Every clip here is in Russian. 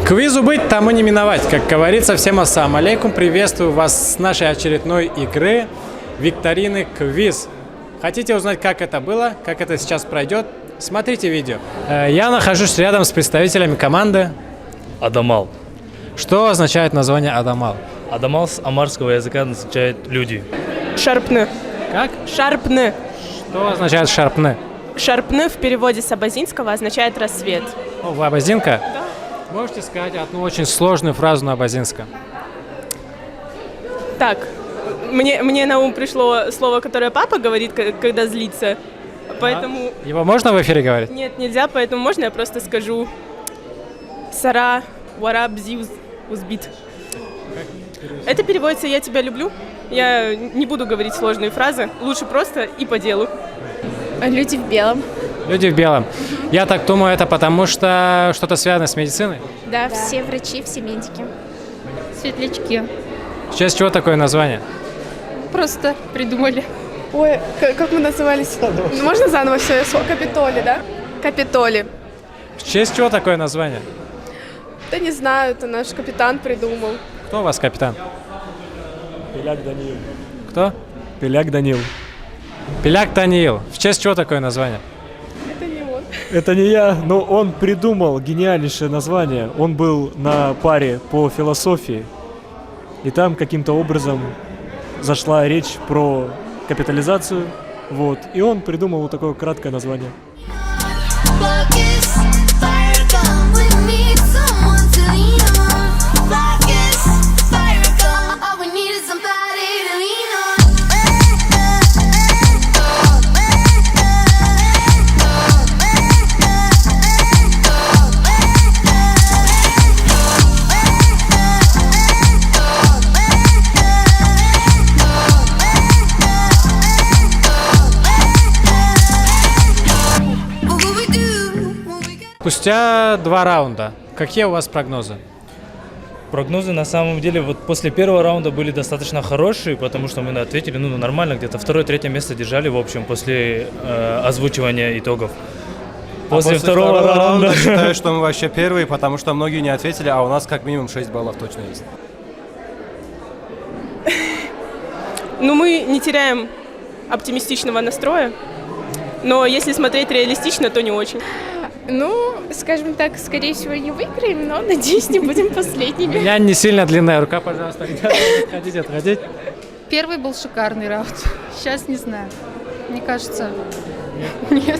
Квизу быть, тому не миновать. Как говорится, всем ассалам алейкум. Приветствую вас с нашей очередной игры викторины квиз. Хотите узнать, как это было, как это сейчас пройдет? Смотрите видео. Я нахожусь рядом с представителями команды Адамал. Что означает название Адамал? Адамал с амарского языка означает люди. Шарпны. Как? Шарпны. Что означает шарпны? Шарпны в переводе с абазинского означает рассвет. О, вы абазинка? Да. Можете сказать одну очень сложную фразу на абазинском? Так, мне на ум пришло слово, которое папа говорит, когда злится. Поэтому... Его можно в эфире говорить? Нет, нельзя, поэтому можно я просто скажу Сара Варабзи Узбит. Это переводится «Я тебя люблю». Я не буду говорить сложные фразы, лучше просто и по делу. Люди в белом. Люди в белом. Я так думаю, это потому что что-то связано с медициной? Да, все врачи, все медики. Светлячки. В честь чего такое название? Просто придумали. Ой, как мы назывались? Можно заново все? Капитоли, да? Капитоли. В честь чего такое название? Да не знаю, это наш капитан придумал. Кто у вас капитан? Пеляк Даниил. Кто? Пеляк Даниил. Пеляк Даниил. В честь чего такое название? Это не он. Это не я, но он придумал гениальнейшее название. Он был на паре по философии, и там каким-то образом зашла речь про капитализацию, вот, и он придумал вот такое краткое название. Спустя 2 раунда. Какие у вас прогнозы? Прогнозы на самом деле вот после первого раунда были достаточно хорошие, потому что мы ответили нормально, где-то 2-3 место держали в общем после озвучивания итогов. После второго раунда считаю, что мы вообще первые, потому что многие не ответили, а у нас как минимум 6 баллов точно есть. Ну, мы не теряем оптимистичного настроя, но если смотреть реалистично, то не очень. Ну, скажем так, скорее всего, не выиграем, но, надеюсь, не будем У последними. меня не сильно длинная рука, пожалуйста. Хотите отходить? Первый был шикарный раунд. Сейчас не знаю. Мне кажется, нет.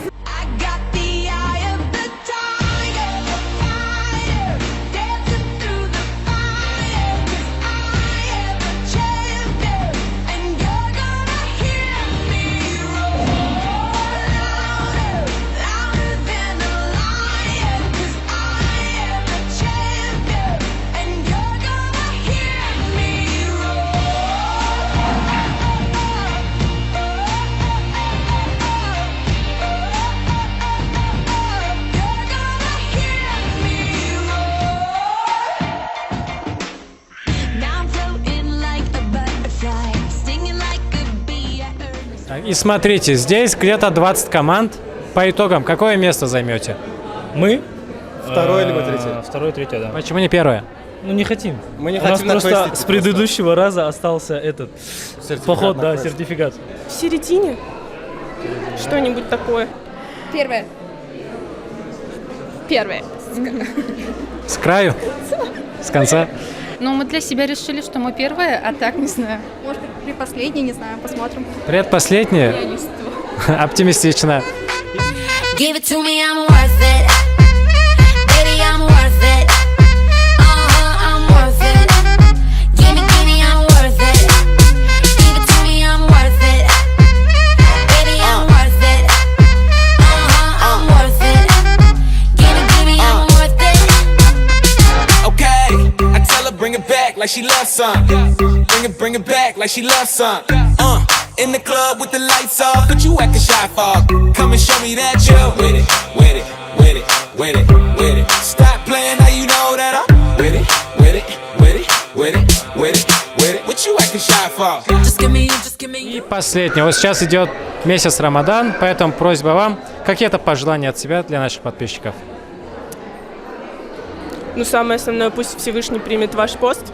И смотрите, здесь где-то 20 команд. По итогам, какое место займете? Мы? Второе либо третье? Второе, третье, да. Почему не первое? Ну не хотим. Мы не У нас хотим на просто квестике с предыдущего раза остался этот Сертификат поход, на да, квест. сертификат. В середине что-нибудь такое. Первое. Первое. С краю? С конца? Но мы для себя решили, что мы первые, а так не знаю. Может быть, при последней, не знаю, посмотрим. Предпоследнее? Оптимистично. Give it to me, I'm worth it. Baby, I'm worth it. I'm worth it. Give me, I'm worth it. Give it to me, I'm worth it. Baby, I'm worth it. I'm worth it. Give me, I'm worth it. Okay, I tell her bring it back like she loves some. Bring it back like she loves some. In the club with the lights off, but you acting shy for. Come and show me that you're with it, with it, with it, with it, with it. Stop playing, now you know that I'm with it, with it, with it, with it, with it, with it. What you acting shy for? Just give me. И последнее. Вот сейчас идет месяц Рамадан, поэтому просьба вам, какие-то пожелания от себя для наших подписчиков. Ну, самое основное, пусть Всевышний примет ваш пост.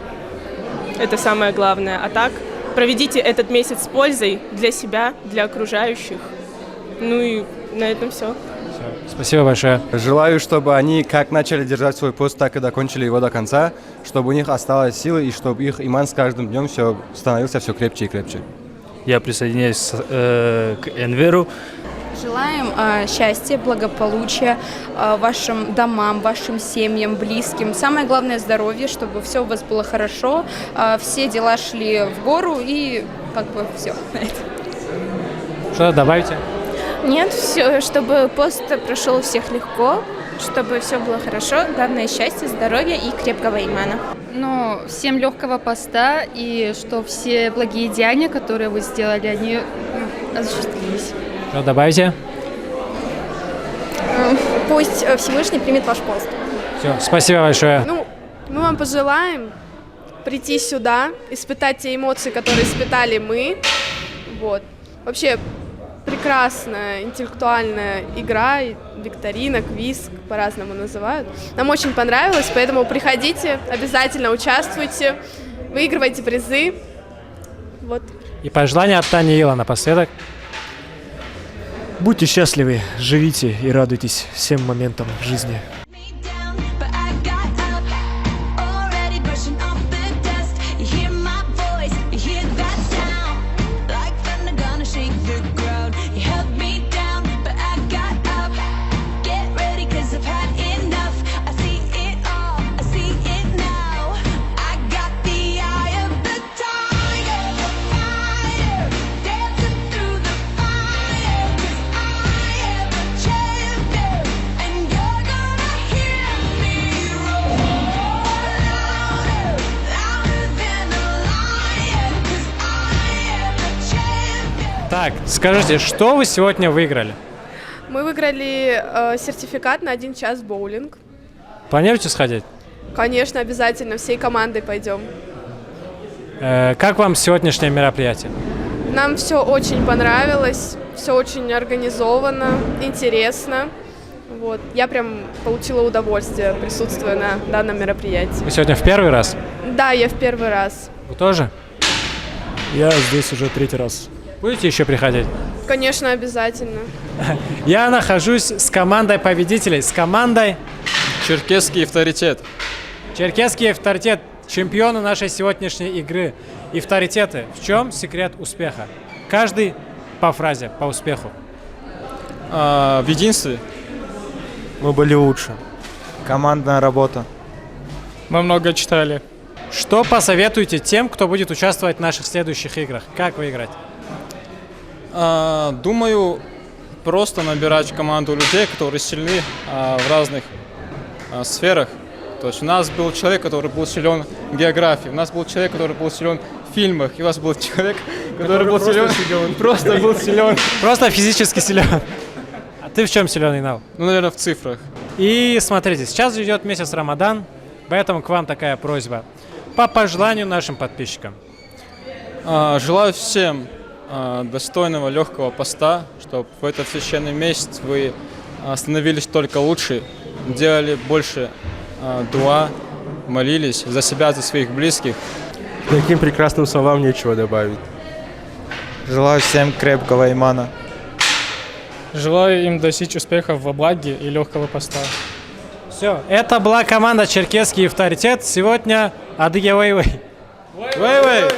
Это самое главное. А так, проведите этот месяц с пользой для себя, для окружающих. Ну и на этом все. Спасибо большое. Желаю, чтобы они как начали держать свой пост, так и докончили его до конца, чтобы у них осталась сила и чтобы их иман с каждым днем все становился все крепче и крепче. Я присоединяюсь к Энверу. Желаем счастья, благополучия вашим домам, вашим семьям, близким. Самое главное — здоровье, чтобы все у вас было хорошо, все дела шли в гору и как бы все. Что добавите? Нет, все, чтобы пост прошел у всех легко, чтобы все было хорошо. Главное — счастье, здоровье и крепкого имана. Ну, всем легкого поста и что все благие деяния, которые вы сделали, они осуществились. Что добавите? Пусть Всевышний примет ваш пост. Все, спасибо большое. Ну, мы вам пожелаем прийти сюда, испытать те эмоции, которые испытали мы. Вот. Вообще прекрасная интеллектуальная игра, викторина, квиз, по-разному называют. Нам очень понравилось, поэтому приходите, обязательно участвуйте, выигрывайте призы. Вот. И пожелания от Тани и Ила напоследок. Будьте счастливы, живите и радуйтесь всем моментам жизни. Так, скажите, что вы сегодня выиграли? Мы выиграли сертификат на 1 час боулинг. Планируете сходить? Конечно, обязательно, всей командой пойдем. Как вам сегодняшнее мероприятие? Нам все очень понравилось, все очень организовано, интересно. Вот. Я прям получила удовольствие, присутствуя на данном мероприятии. Вы сегодня в первый раз? Да, я в первый раз. Вы тоже? Я здесь уже 3-й раз. Будете еще приходить? Конечно, обязательно. Я нахожусь с командой победителей, с командой Черкесский авторитет. Черкесский авторитет, чемпионы нашей сегодняшней игры. И авторитеты, в чем секрет успеха? Каждый по фразе, по успеху. В единстве. Мы были лучше. Командная работа. Мы много читали. Что посоветуете тем, кто будет участвовать в наших следующих играх? Как выиграть? Думаю, просто набирать команду людей, которые сильны в разных сферах. То есть у нас был человек, который был силен в географии, у нас был человек, который был силен в фильмах, и у вас был человек, который был силен, просто был силен. Просто физически силен. А ты в чем силен, Инал? Ну, наверное, в цифрах. И смотрите, сейчас идет месяц Рамадан, поэтому к вам такая просьба. По пожеланию нашим подписчикам. Желаю всем достойного легкого поста, чтобы в этот священный месяц вы становились только лучше, делали больше дуа, молились за себя, за своих близких. К таким прекрасным словам нечего добавить. Желаю всем крепкого имана. Желаю им достичь успехов во благе и легкого поста. Все, это была команда Черкесский авторитет. Сегодня Адыгя Вэй-Вэй. Вэй-Вэй!